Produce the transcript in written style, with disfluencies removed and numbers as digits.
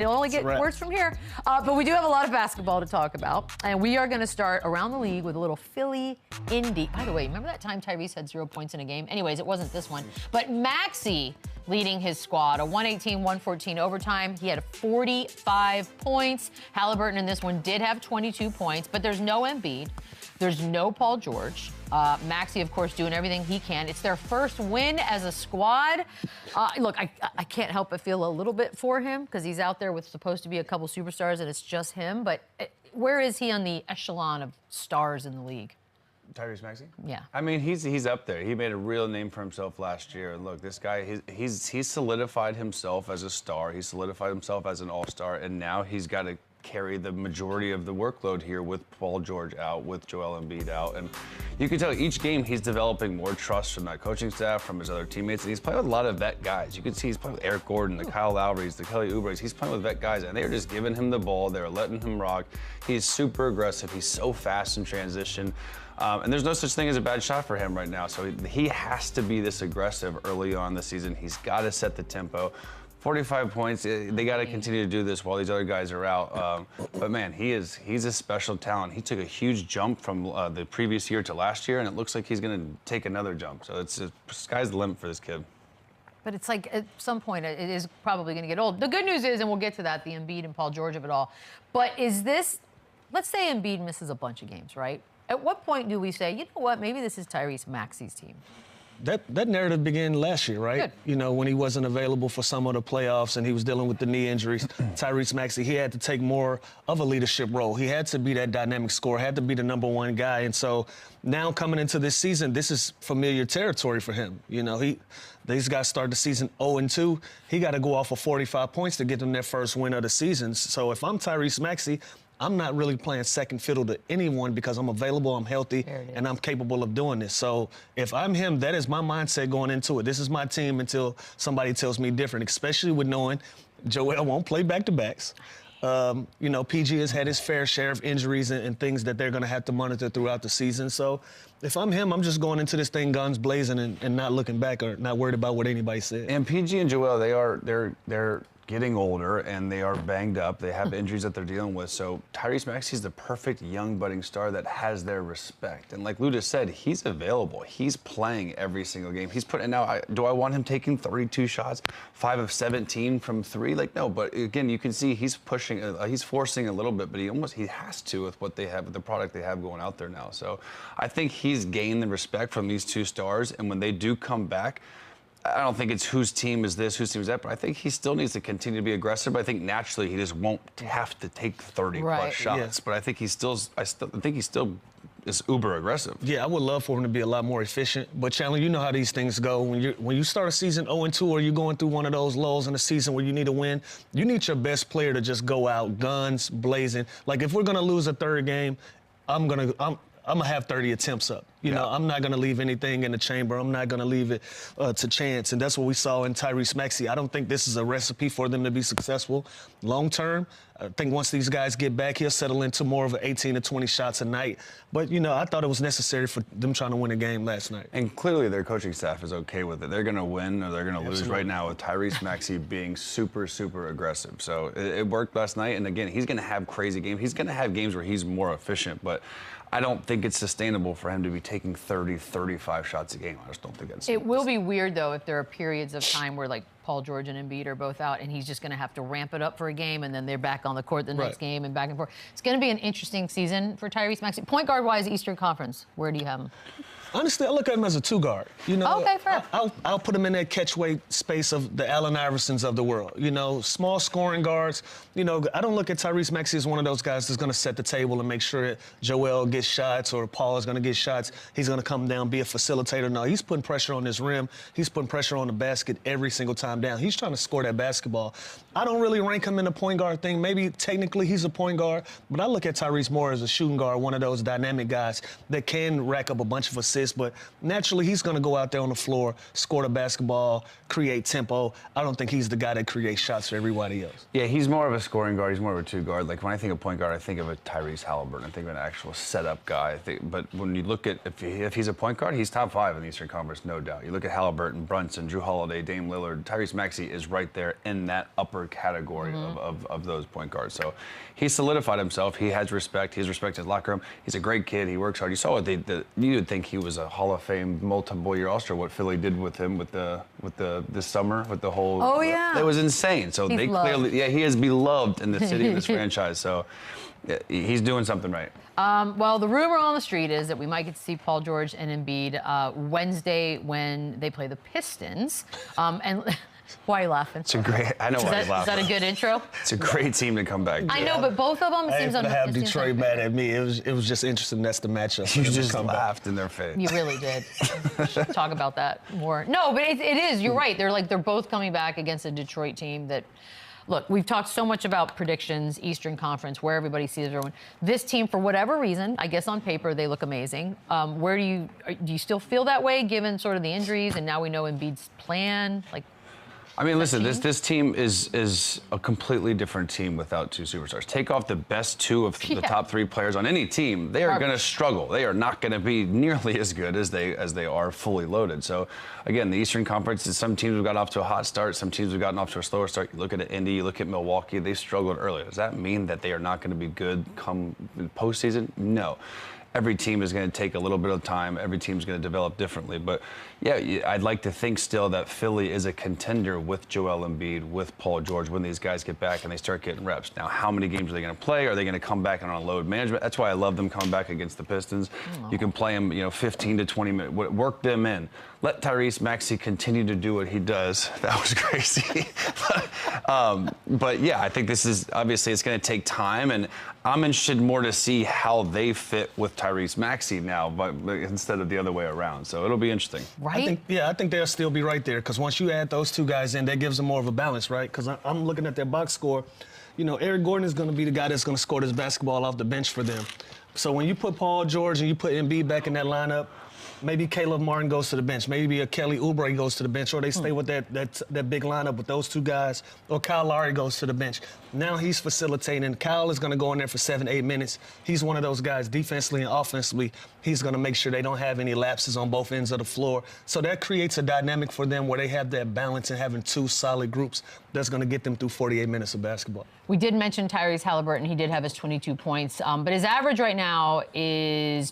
It'll only get worse from here. But we do have a lot of basketball to talk about. And we are going to start around the league with a little Philly Indy. By the way, remember that time Tyrese had 0 points in a game? Anyways, it wasn't this one. But Maxey leading his squad, a 118-114 overtime. He had 45 points. Halliburton in this one did have 22 points, but there's no Embiid. There's no Paul George. Maxey, of course, doing everything he can. It's their first win as a squad. Look, I can't help but feel a little bit for him because he's out there with supposed to be a couple superstars and it's just him. But where is he on the echelon of stars in the league? Tyrese Maxey? Yeah. I mean, he's up there. He made a real name for himself last year. Look, this guy, he's solidified himself as a star. He solidified himself as an all-star, and now he's got to carry the majority of the workload here with Paul George out, with Joel Embiid out. And you can tell each game he's developing more trust from that coaching staff, from his other teammates. And he's playing with a lot of vet guys. You can see he's playing with Eric Gordon, the Kyle Lowrys, the Kelly Oubres. He's playing with vet guys, and they're just giving him the ball. They're letting him rock. He's super aggressive. He's so fast in transition. And there's no such thing as a bad shot for him right now. So he has to be this aggressive early on in the season. He's got to set the tempo. 45 points. They got to continue to do this while these other guys are out. But man, he's a special talent. He took a huge jump from the previous year to last year, and it looks like he's going to take another jump. So it's sky's the limit for this kid. But it's like at some point it is probably going to get old. The good news is, and we'll get to that, the Embiid and Paul George of it all. But is this? Let's say Embiid misses a bunch of games, right? At what point do we say, you know what, maybe this is Tyrese Maxey's team? That narrative began last year, right? Good. You know, when he wasn't available for some of the playoffs and he was dealing with the knee injuries, Tyrese Maxey, he had to take more of a leadership role. He had to be that dynamic scorer, had to be the #1 guy. And so now coming into this season, this is familiar territory for him. You know, these guys started the season 0-2. He got to go off of 45 points to get them their first win of the season. So if I'm Tyrese Maxey, I'm not really playing second fiddle to anyone because I'm available, I'm healthy, and I'm capable of doing this. So if I'm him, that is my mindset going into it. This is my team until somebody tells me different, especially with knowing Joel won't play back-to-backs. You know, PG has had his fair share of injuries and things that they're going to have to monitor throughout the season. So if I'm him, I'm just going into this thing guns blazing and not looking back or not worried about what anybody said. And PG and Joel, they're getting older and they are banged up. They have injuries that they're dealing with. So Tyrese Maxey's the perfect young budding star that has their respect. And like Luda said, he's available. He's playing every single game. He's putting now. Do I want him taking 32 shots, 5 of 17 from 3? Like no. But again, you can see he's pushing. He's forcing a little bit, but he has to with what they have, with the product they have going out there now. So I think he's gained the respect from these two stars. And when they do come back, I don't think it's whose team is this, whose team is that, but I think he still needs to continue to be aggressive. But I think naturally he just won't have to take 30-plus shots. Yes. But I think he's still is uber aggressive. Yeah, I would love for him to be a lot more efficient. But Chandler, you know how these things go. When you start a season 0-2 or you're going through one of those lulls in the season where you need to win, you need your best player to just go out guns blazing. Like if we're gonna lose a third game, I'm gonna have 30 attempts up. You know, I'm not going to leave anything in the chamber. I'm not going to leave it to chance. And that's what we saw in Tyrese Maxey. I don't think this is a recipe for them to be successful long term. I think once these guys get back, he'll settle into more of an 18 to 20 shots a night. But, you know, I thought it was necessary for them trying to win a game last night. And clearly their coaching staff is okay with it. They're going to win or they're going to lose right now with Tyrese Maxey being super, super aggressive. So it worked last night. And, again, he's going to have crazy games. He's going to have games where he's more efficient. But I don't think it's sustainable for him to be taking 30, 35 shots a game. I just don't think that's. It will be weird, though, if there are periods of time where, like, Paul George and Embiid are both out, and he's just going to have to ramp it up for a game, and then they're back on the court the next game and back and forth. It's going to be an interesting season for Tyrese Maxey. Point guard-wise, Eastern Conference, where do you have him? Honestly, I look at him as a two-guard. You know, okay, fair. I'll put him in that catch-weight space of the Allen Iversons of the world. You know, small scoring guards. You know, I don't look at Tyrese Maxey as one of those guys that's going to set the table and make sure that Joel gets shots or Paul is going to get shots. He's going to come down, be a facilitator. No, he's putting pressure on his rim. He's putting pressure on the basket every single time down. He's trying to score that basketball. I don't really rank him in the point guard thing. Maybe technically he's a point guard, but I look at Tyrese more as a shooting guard, one of those dynamic guys that can rack up a bunch of assists assists, but naturally he's going to go out there on the floor, score the basketball, create tempo. I don't think he's the guy that creates shots for everybody else. Yeah, he's more of a scoring guard. He's more of a two guard. Like when I think of point guard, I think of a Tyrese Halliburton. I think of an actual setup guy. But when you look at if he's a point guard, he's top 5 in the Eastern Conference, no doubt. You look at Halliburton, Brunson, Drew Holiday, Dame Lillard, Tyrese Maxey is right there in that upper category of those point guards. So he solidified himself. He has respect. He's respected his locker room. He's a great kid. He works hard. You saw what you would think he was a Hall of Fame multiple-year All-Star. What Philly did with him this summer with the whole. Oh yeah. It was insane. So they clearly, he is beloved in the city of this franchise. So yeah, he's doing something right. Well, the rumor on the street is that we might get to see Paul George and Embiid Wednesday when they play the Pistons. And why are you laughing? It's a great. I know why he's laughing. Is that a good intro? It's a great team to come back. I know, but both of them I seems ain't gonna have Detroit like, mad at me. It was just interesting. That's the matchup. You just laughed in their face. You really did. Should talk about that more. No, but it is. You're right. They're both coming back against a Detroit team that. Look, we've talked so much about predictions, Eastern Conference, where everybody sees everyone. This team, for whatever reason, I guess on paper they look amazing. Where do you still feel that way, given sort of the injuries, and now we know Embiid's plan? I mean, listen, this team is a completely different team without 2 superstars. Take off the best 2 of the top 3 players on any team, they are going to struggle. They are not going to be nearly as good as they are fully loaded. So, again, the Eastern Conference, some teams have got off to a hot start. Some teams have gotten off to a slower start. You look at Indy, you look at Milwaukee, they struggled earlier. Does that mean that they are not going to be good come postseason? No. Every team is going to take a little bit of time. Every team is going to develop differently. But, yeah, I'd like to think still that Philly is a contender with Joel Embiid, with Paul George, when these guys get back and they start getting reps. Now, how many games are they going to play? Are they going to come back on a load management? That's why I love them coming back against the Pistons. You can play them, 15 to 20 minutes. Work them in. Let Tyrese Maxey continue to do what he does. That was crazy. But, yeah, I think this is, obviously, it's going to take time. And I'm interested more to see how they fit with Tyrese Maxey now, but instead of the other way around. So it'll be interesting. Right? I think they'll still be right there, because once you add those 2 guys in, that gives them more of a balance, right? Because I'm looking at their box score. Eric Gordon is going to be the guy that's going to score this basketball off the bench for them. So when you put Paul George and you put Embiid back in that lineup, maybe Caleb Martin goes to the bench. Maybe a Kelly Oubre goes to the bench, or they stay with that big lineup with those 2 guys, or Kyle Lowry goes to the bench. Now he's facilitating. Kyle is going to go in there for 7-8 minutes. He's one of those guys, defensively and offensively. He's going to make sure they don't have any lapses on both ends of the floor. So that creates a dynamic for them where they have that balance and having 2 solid groups that's going to get them through 48 minutes of basketball. We did mention Tyrese Halliburton. He did have his 22 points, but his average right now is